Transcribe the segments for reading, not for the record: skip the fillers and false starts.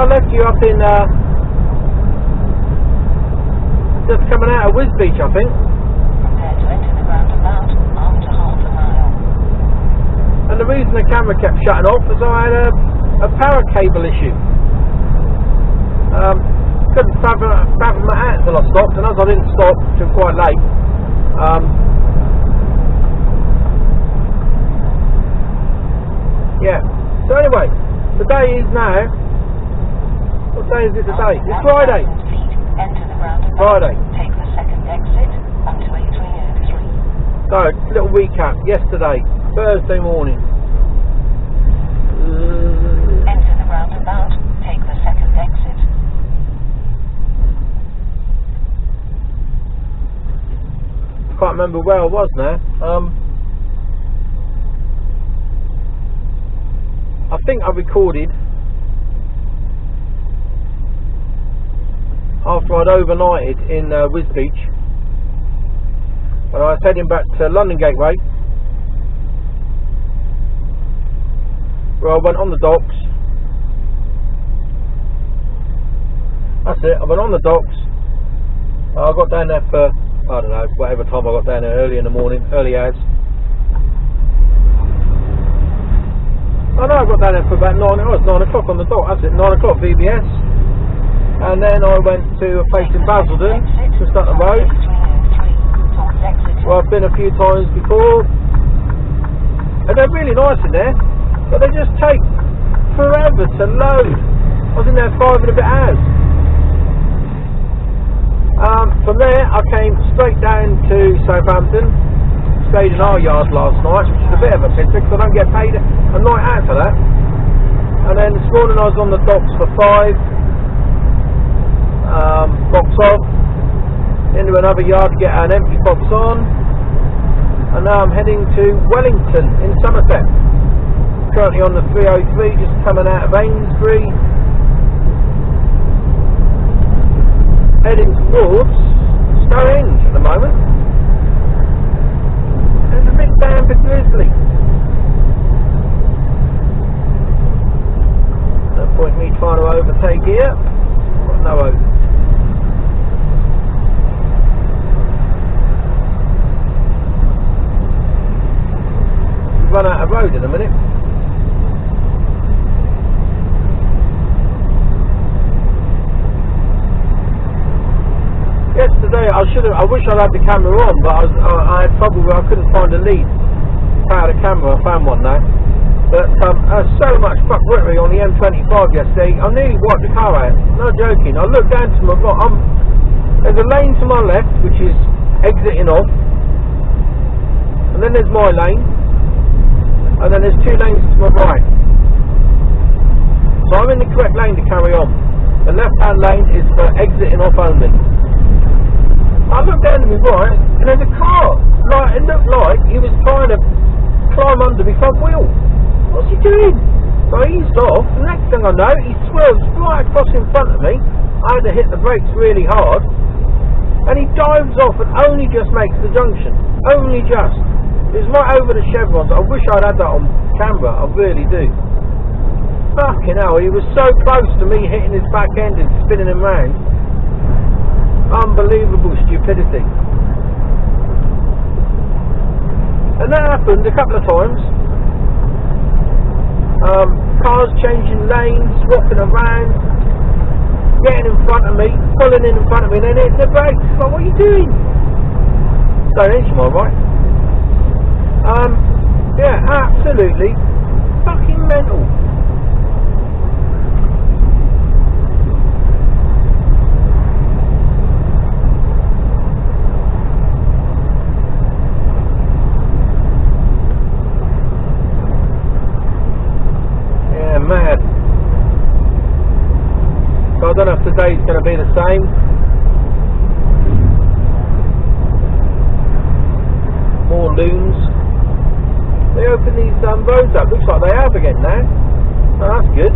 I left you up in just coming out of Wiz Beach, I think. Prepare to enter the roundabout after half a mile. And the reason the camera kept shutting off was I had a power cable issue. Couldn't fathom my hat until I stopped, and as I didn't stop till quite late, yeah. So anyway, the day is now. What day is it today? It's Friday. Enter the roundabout. Friday. Take the second exit onto A303. So, little recap. Yesterday, Thursday morning. Enter the roundabout. Take the second exit. Can't remember where I was now. I think I recorded after I'd overnighted in Wiz Beach, when I was heading back to London Gateway, where I went on the docks. That's it, I went on the docks. I got down there for, I don't know, whatever time I got down there, early in the morning, early hours. I know I got down there for about 9 o'clock on the dot, that's it, 9 o'clock VBS. And then I went to a place in Basildon, just up the road, where I've been a few times before. And they're really nice in there, but they just take forever to load. I was in there 5 and a bit hours. From there I came straight down to Southampton, stayed in our yard last night, which is a bit of a picture because I don't get paid a night out for that. And then this morning I was on the docks for 5, box off, into another yard to get an empty box on, and now I'm heading to Wellington in Somerset. Currently on the 303, just coming out of Amesbury, heading towards Stonehenge at the moment. It's a bit damn bit drizzly. No point me trying to overtake here. Got no over. Run out of road in a minute. Yesterday I wish I'd had the camera on, but I had trouble where I couldn't find a lead to power the camera. I found one now. But so much fuckwittery on the M25 yesterday, I nearly wiped the car out. No joking. I looked down to my right. There's a lane to my left which is exiting off, and then there's my lane, and then there's 2 lanes to my right. So I'm in the correct lane to carry on. The left hand lane is for exiting off only. I looked down to my right, and there's a car. Like, it looked like he was trying to climb under my front wheel. What's he doing? So I eased off, and next thing I know, he swerves right across in front of me. I had to hit the brakes really hard, and he dives off and only just makes the junction. Only just. It was right over the chevrons. I wish I'd had that on camera, I really do. Fucking hell, he was so close to me hitting his back end and spinning him round. Unbelievable stupidity. And that happened a couple of times. Cars changing lanes, swapping around, getting in front of me, pulling in front of me, and then hitting the brakes. Like, what are you doing? Don't inch my right. Yeah, absolutely fucking mental. Yeah, mad. So I don't know if today's going to be the same. More loons. They open these roads up. Looks like they have again now. Oh, that's good.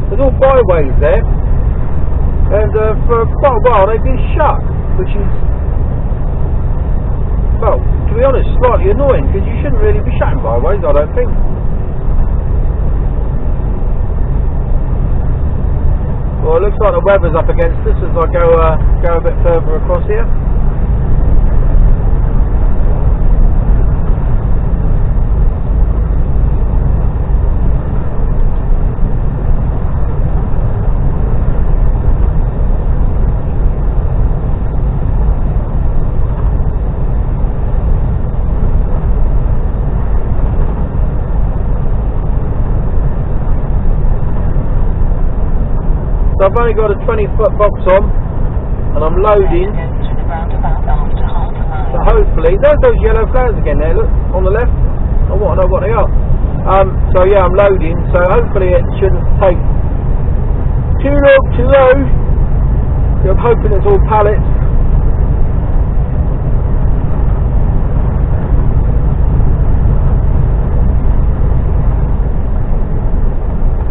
There's all byways there, and for quite a while they've been shut, which is, well, to be honest, slightly annoying because you shouldn't really be shutting byways, I don't think. Well, it looks like the weather's up against us as I go a bit further across here. So I've only got a 20-foot box on, and I'm loading. So hopefully, there's those yellow flares again there, look, on the left. I want to know what they are. So yeah, I'm loading, so hopefully it shouldn't take too long to load. I'm hoping it's all pallets.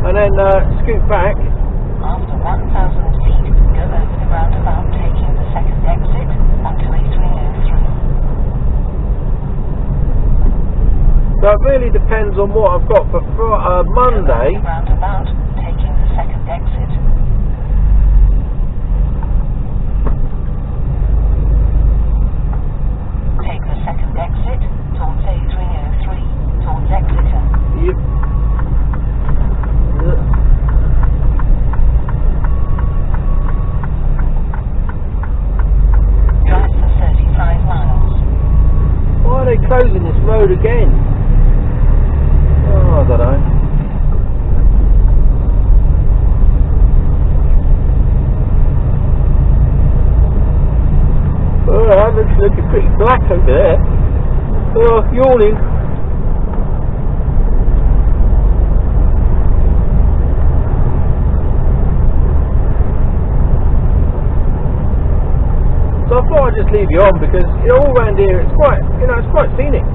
And then scoot back. After 1,000 feet, go over the roundabout, taking the second exit onto A303. So it really depends on what I've got for Monday. Go over the roundabout, taking the second exit. Take the second exit towards A303, towards Exeter. Yep. Why are they closing this road again? Oh, I don't know. Oh, that looks looking pretty black over there. Oh, yawning. So I thought I'd just leave you on because all around here it's quite, it's quite scenic.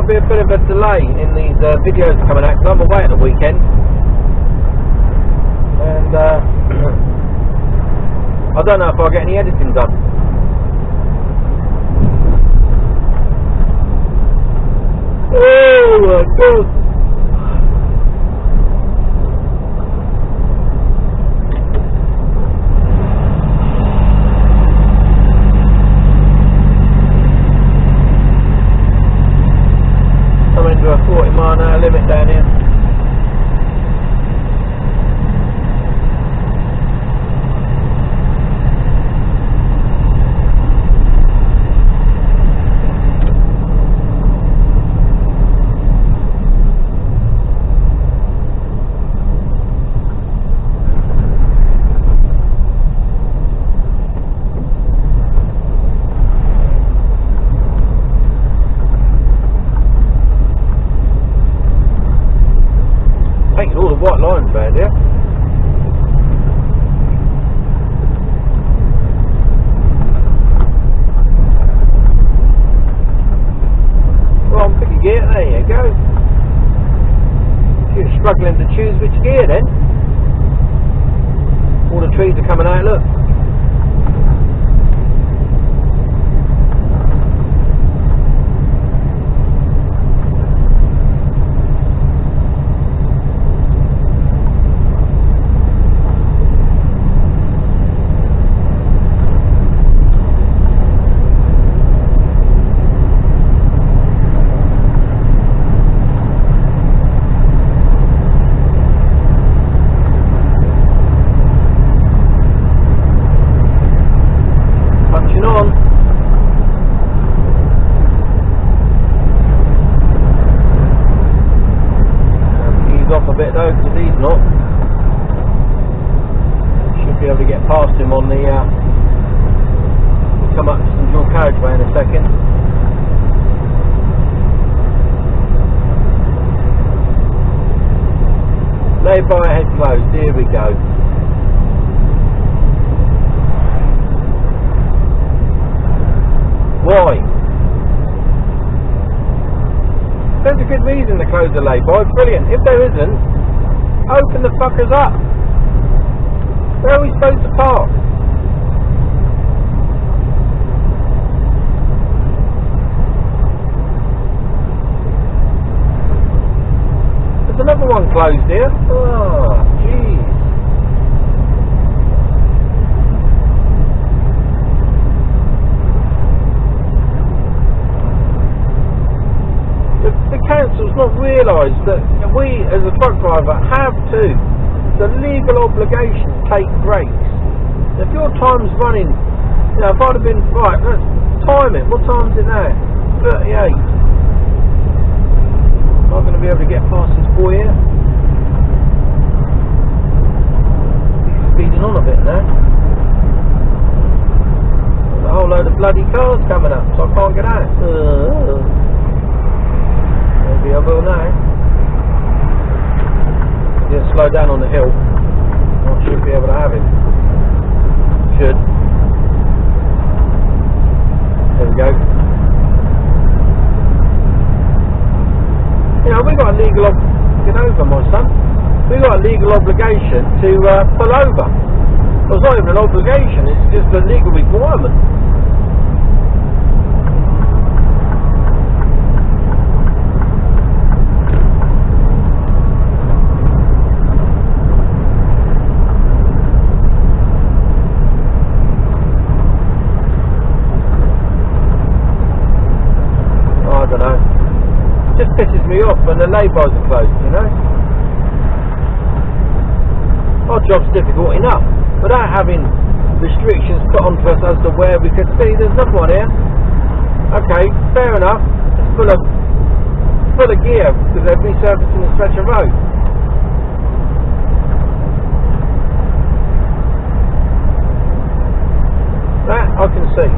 Be a bit of a delay in these videos coming out because I'm away at the weekend, and I don't know if I'll get any editing done. Oh my God! A 40-mile-an-hour limit down here. Painted all the white lines around here. Well, pick a gear, there you go. If you're struggling to choose which gear then, all the trees are coming out, look. Bit though, because he's not. Should be able to get past him on the come up to some dual carriageway in a second. Lay by, head closed, here we go. Why? There's a good reason to close the lay-by. Brilliant. If there isn't, open the fuckers up. Where are we supposed to park? There's another one closed here. Oh, jeez. The council's not realised that we, as a truck driver, have to. It's a legal obligation to take breaks. If your time's running, you know, if I'd have been, right, let's time it. What time's it now? 38. Am I going to be able to get past this boy here? He's speeding on a bit now. There's a whole load of bloody cars coming up, so I can't get out. Maybe I will now. Just slow down on the hill. I should be able to have him. Should. There we go. You know, we got a legal get over, my son. We got a legal obligation to pull over. Well, it's not even an obligation, it's just a legal requirement. Just pisses me off when the lay-bys are closed, you know. Our job's difficult enough without having restrictions put onto us as to where we could see. There's another one here. Okay, fair enough. It's full of gear because they're resurfacing the stretch of road. That I can see.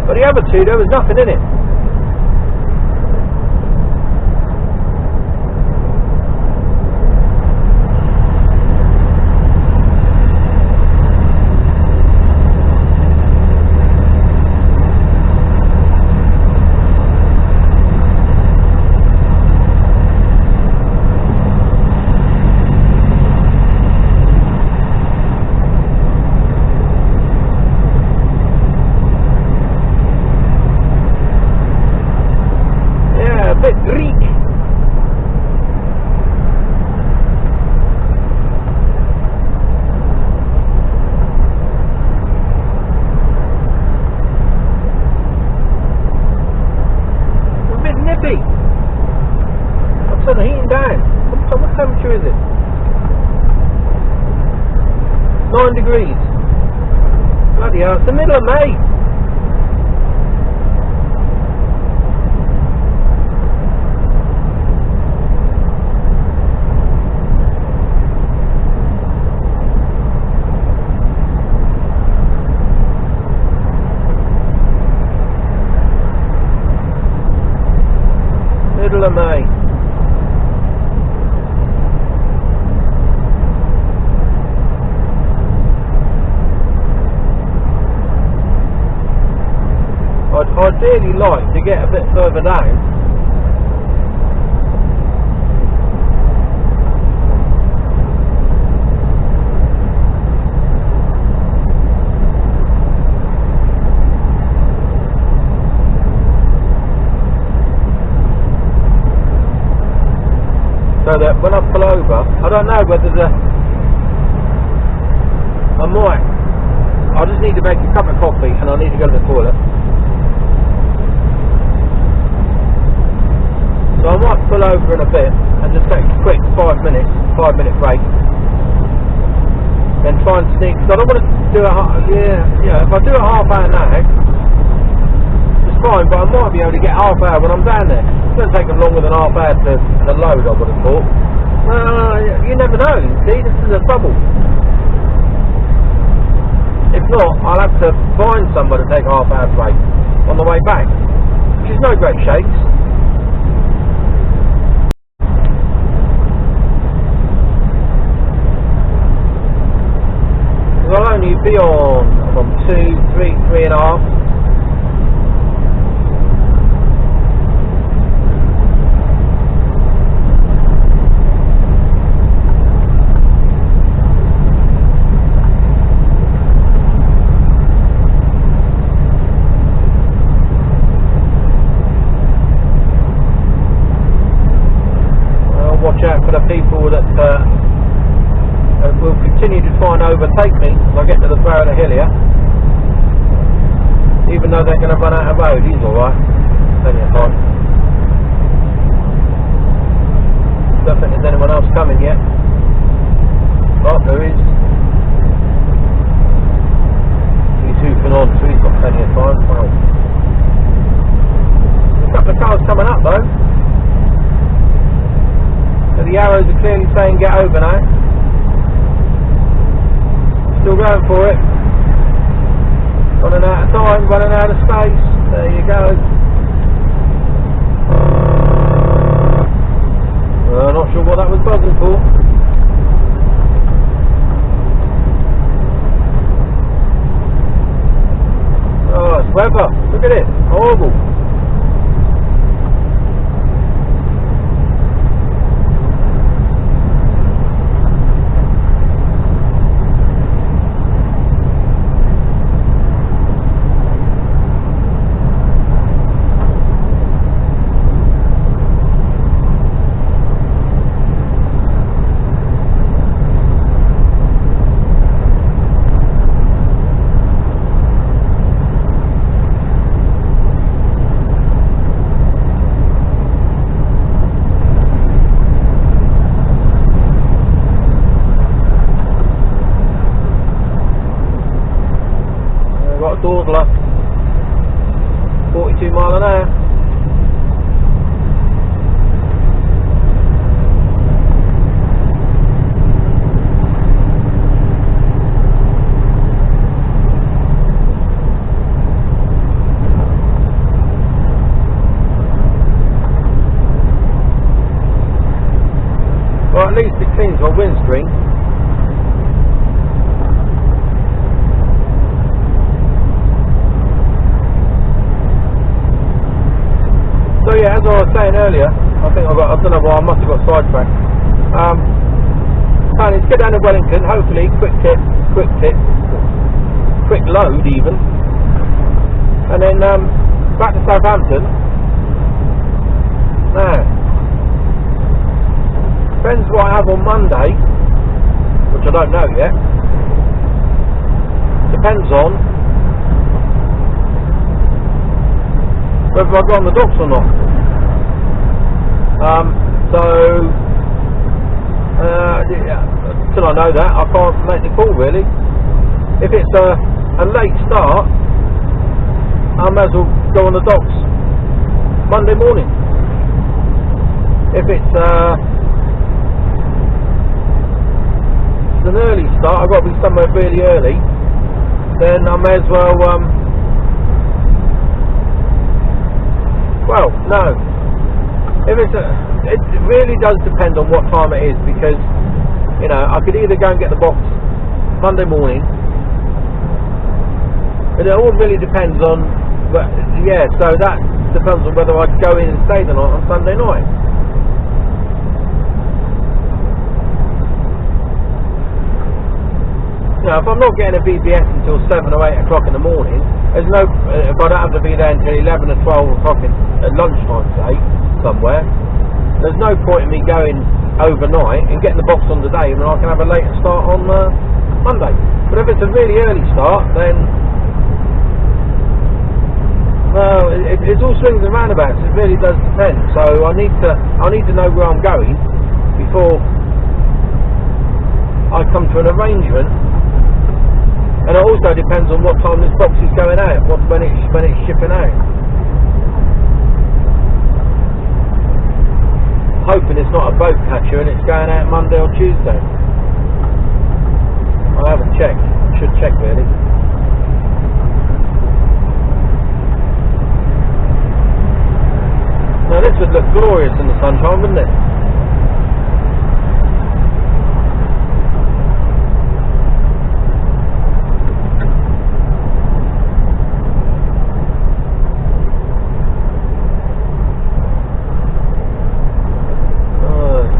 But the other two, there was nothing in it. Turn the heating down. What temperature is it? 9 degrees. Bloody hell, it's the middle of May. Middle of May. I'd ideally like to get a bit further down. So that when I pull over, I don't know whether I just need to make a cup of coffee and I need to go to the toilet. So I might pull over in a bit and just take a quick 5 minute break. Then try and sneak, because I don't want to do if I do a half hour now, it's fine, but I might be able to get half hour when I'm down there. It's going to take them longer than half hour to load, I would have thought. You never know, see, this is a trouble. If not, I'll have to find somebody to take a half hour break on the way back, which is no great shakes. I'll only be on 2, 3, 3.5. overtake me when I get to the brow of the hill here. Even though they're going to run out of road, he's alright. Plenty of time. Don't think there's anyone else coming yet. Oh, there is. He's hoofing on, so he's got plenty of time. Wow. There's a couple of cars coming up though. So the arrows are clearly saying get over now. Still going for it. Running out of time, running out of space. There you go. Not sure what that was buzzing for. Oh, it's weather. Look at it. Horrible. Dawdler, 42 mile an hour. Well, at least it cleans my windscreen. So yeah, as I was saying earlier, I don't know why I must have got sidetracked. Planning to get down to Wellington, hopefully, quick load even, and then back to Southampton. Now, depends what I have on Monday, which I don't know yet. Depends on whether I go on the docks or not. Till I know that, I can't make the call really. If it's a late start, I may as well go on the docks Monday morning. If it's an early start, I've got to be somewhere really early, then I may as well well, no. If it's it really does depend on what time it is, because you know I could either go and get the box Monday morning, but it all really depends on. But yeah, so that depends on whether I go in and stay the night on Sunday night. You know, if I'm not getting a VBS until 7 or 8 o'clock in the morning, there's no. If I don't have to be there until 11 or 12 o'clock at lunchtime, say, somewhere, there's no point in me going overnight and getting the box on the day when I can have a later start on Monday. But if it's a really early start, then well, it's all swings and roundabouts. It really does depend. So I need to know where I'm going before I come to an arrangement. And it also depends on what time this box is going out, when it's shipping out. Hoping it's not a boat catcher and it's going out Monday or Tuesday. I haven't checked. I should check really. Now this would look glorious in the sunshine, wouldn't it?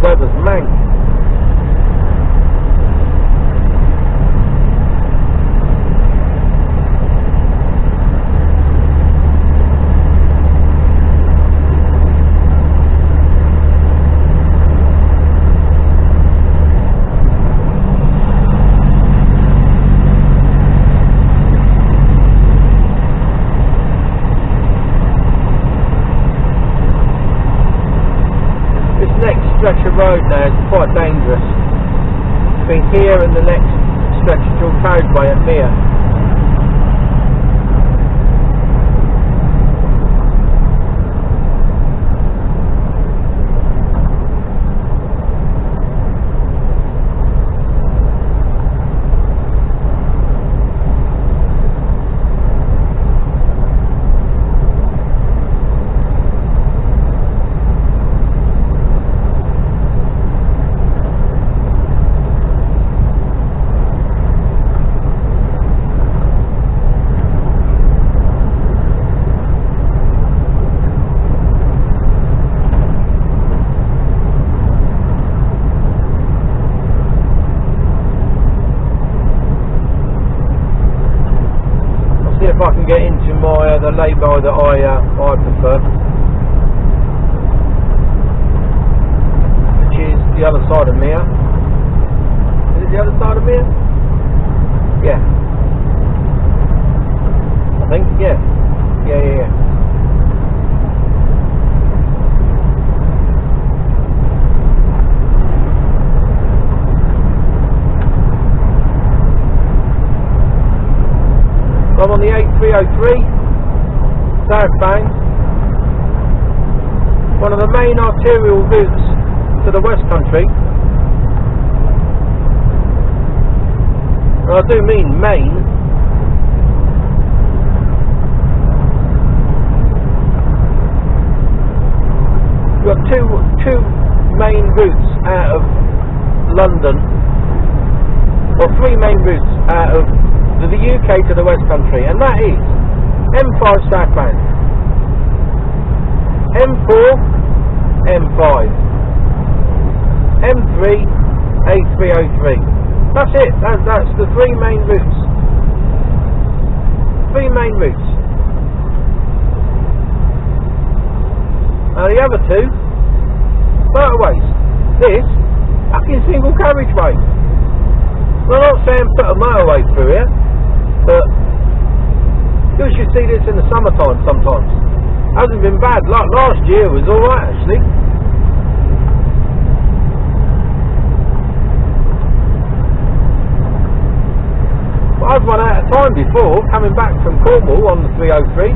Weather's mank. road now is quite dangerous. Between here and the next stretch of dual carriageway at Mere. If I can get into my the lay-by that I prefer, which is the other side of Mere. Is it the other side of Mere? Yeah, I think. Yeah. I'm on the A303 southbound, one of the main arterial routes to the West Country. And I do mean main. You've got two main routes out of London, or three main routes out of the UK to the West Country, and that is M5 southbound, M4, M5, M3, A303. That's it. That's the three main routes. Now the other two motorways. This fucking single carriageway. I'm not saying put a motorway through here, but you should see this in the summertime sometimes. Hasn't been bad. Like last year was alright actually. But I've run out of time before coming back from Cornwall on the 303.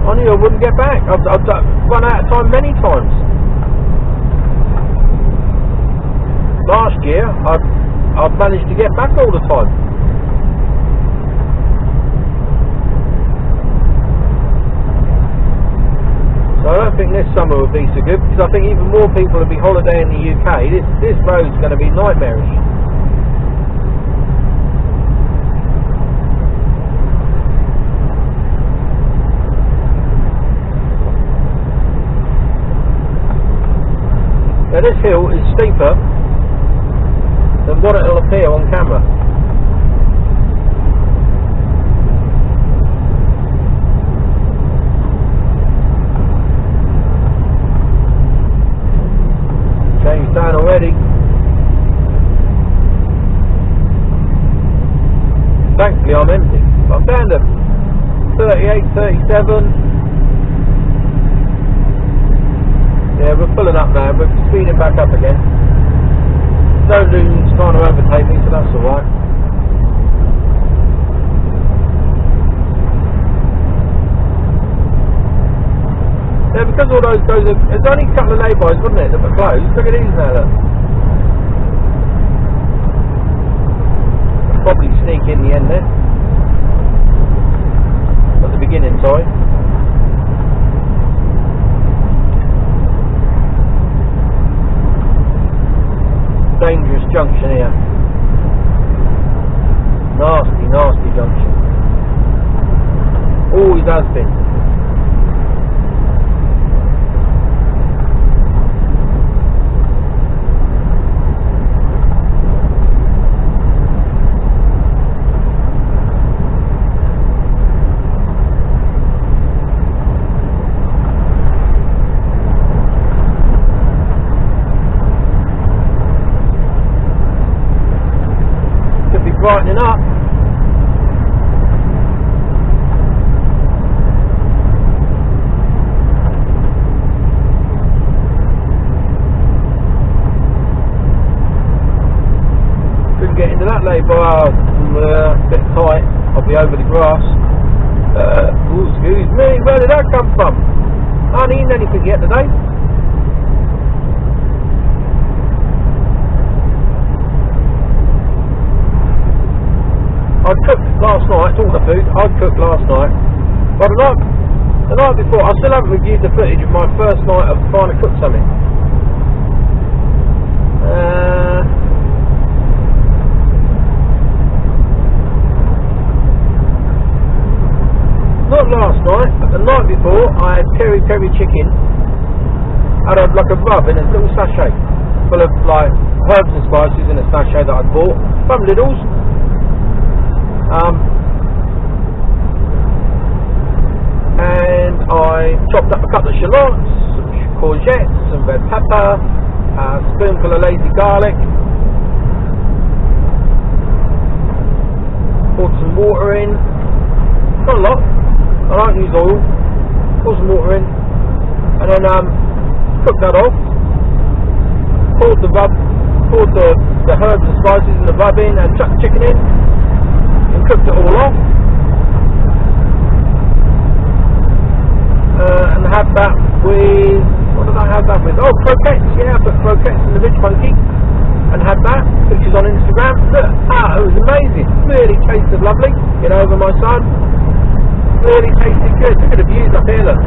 I knew I wouldn't get back. I've run out of time many times. Last year I've managed to get back all the time. So I don't think this summer will be so good, because I think even more people will be holidaying in the UK. This road's going to be nightmarish. Now this hill is steeper than what it'll appear on camera. Changed down already. Thankfully I'm empty. I'm down to 38, 37. Yeah, we're pulling up now, we're speeding back up again. No loons trying to overtake me, so that's alright. Yeah, because all those there's only a couple of laybys, wasn't it, that were closed. Look at these now, look. I'll probably sneak in the end there. At the beginning, sorry. Dangerous junction here. Nasty, nasty junction. Always has been. Brightening up. well, a bit tight, I'll be over the grass. Oh, excuse me, where did that come from? I haven't eaten anything yet today. I cooked last night, talking of food, I cooked last night. But the night before, I still haven't reviewed the footage of my first night of trying to cook something. Not last night, but the night before, I had peri chicken out of like a rub in a little sachet full of like herbs and spices in a sachet that I'd bought from Lidl's. And I chopped up a couple of shallots, some courgettes, some red pepper, a spoonful of lazy garlic, poured some water in, not a lot, I don't use oil, poured some water in, and then cooked that off, poured the herbs and spices and the rub in, and chucked the chicken in, and cooked it all off. And had that with, what did I have that with? Oh, croquettes, yeah, I put croquettes in the Rich Monkey and had that, pictures on Instagram. Look, it was amazing, really tasted lovely, over my son, really tasted good. Look at the views up here, look,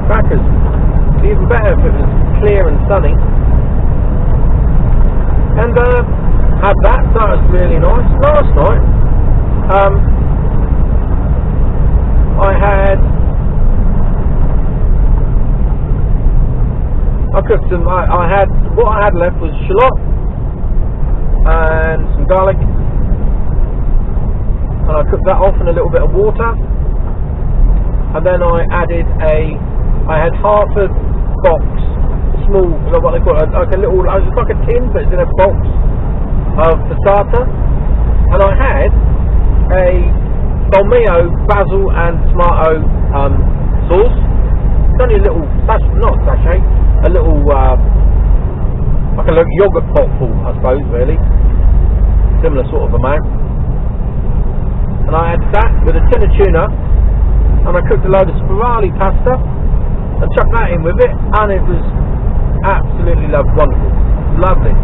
crackers. It'd be even better if it was clear and sunny. And had that was really nice. Last night, I cooked some, what I had left was shallot and some garlic, and I cooked that off in a little bit of water, and then I had half a box, small, what they call it, like a little, it's like a tin, but it's in a box of passata, and I had a Dolmio basil and tomato sauce. It's only a little, not a sachet, a little, like a little yogurt pot full, I suppose, really. Similar sort of amount. And I had that with a tin of tuna, and I cooked a load of spirali pasta, and chucked that in with it, and it was absolutely wonderful. Lovely.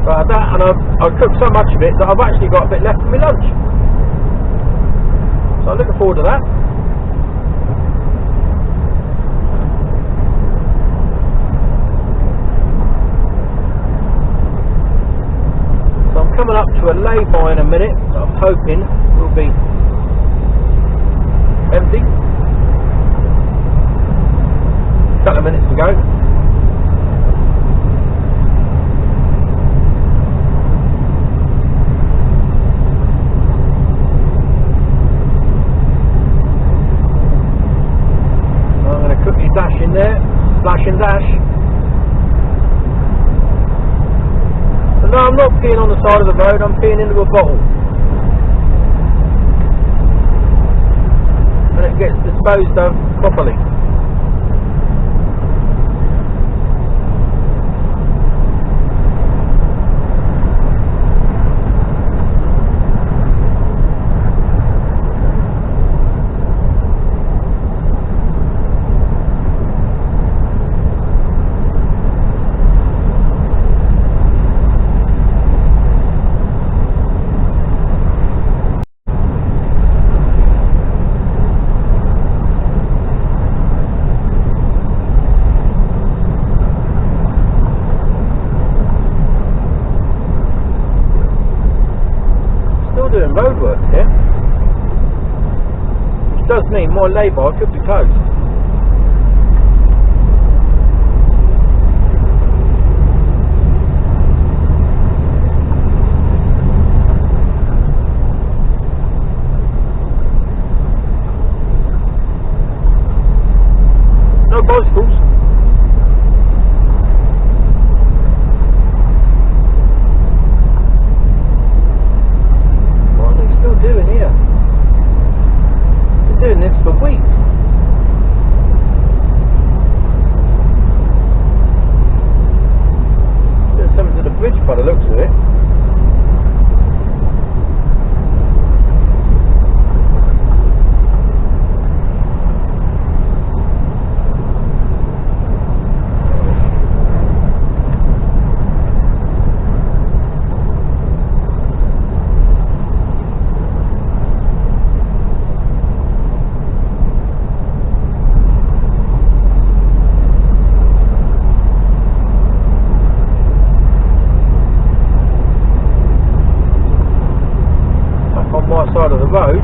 That, and I've cooked so much of it that I've actually got a bit left for my lunch, so I'm looking forward to that. So I'm coming up to a lay-by in a minute that I'm hoping will be empty. A couple of minutes to go. Dash in there, splash and dash. But no, I'm not peeing on the side of the road, I'm peeing into a bottle. And it gets disposed of properly. Doing roadwork here, which does mean my lay-by could be closed. No bicycles. Doing this for weeks. by the looks of it. Side of the road.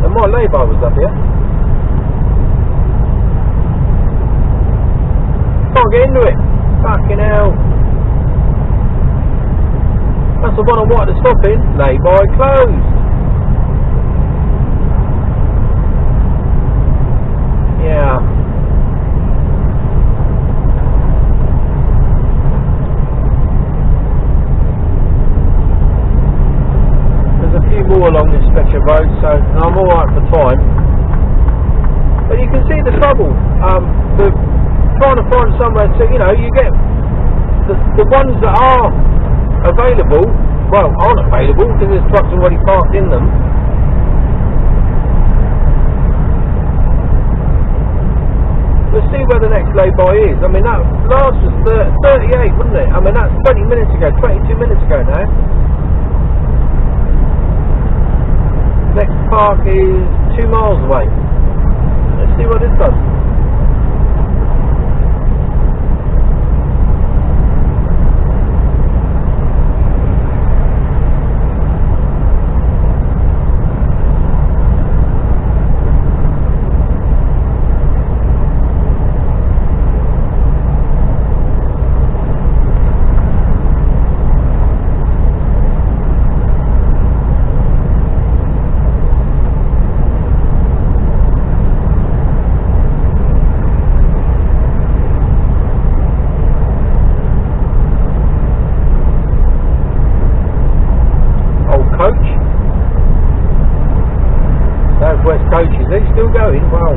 And my lay-by was up here. Can't get into it. Fucking hell. That's the one I wanted to stop in. Lay-by closed. Yeah. More along this stretch of road, so I'm alright for time. But you can see the trouble. The trying to find somewhere to, you know, you get the ones that are available, well, aren't available because there's trucks already parked in them. Let's see where the next lay-by is. I mean, that last was 38, wasn't it? I mean, that's 20 minutes ago, 22 minutes ago now. Next park is 2 miles away. Let's see what this does. Southwest coaches, are they still going? Wow.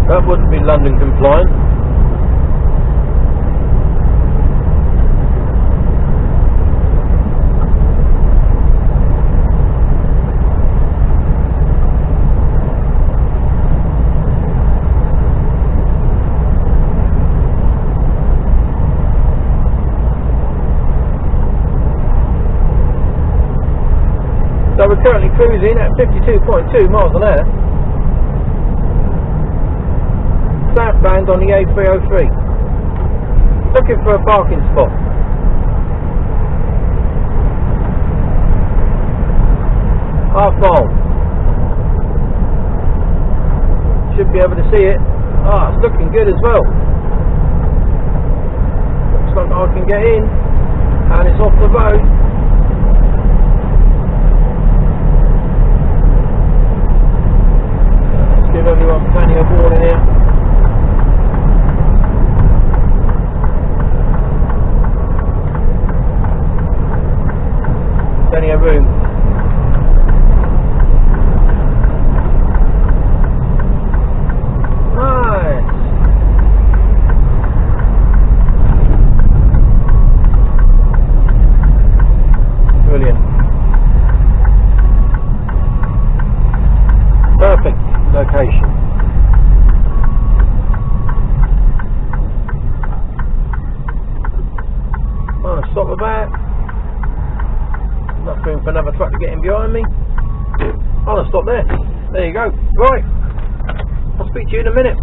That wouldn't be London compliant. So we're currently cruising at 52.2 miles an hour, southbound on the A303, looking for a parking spot. Half mile. Should be able to see it. Ah, it's looking good as well. Looks like I can get in, and it's off the road. Give everyone plenty of water here. Plenty of room. Nice. Brilliant. Perfect location. Oh, stop the back. Enough room for another truck to get in behind me. I'll stop there. There you go. Right. I'll speak to you in a minute.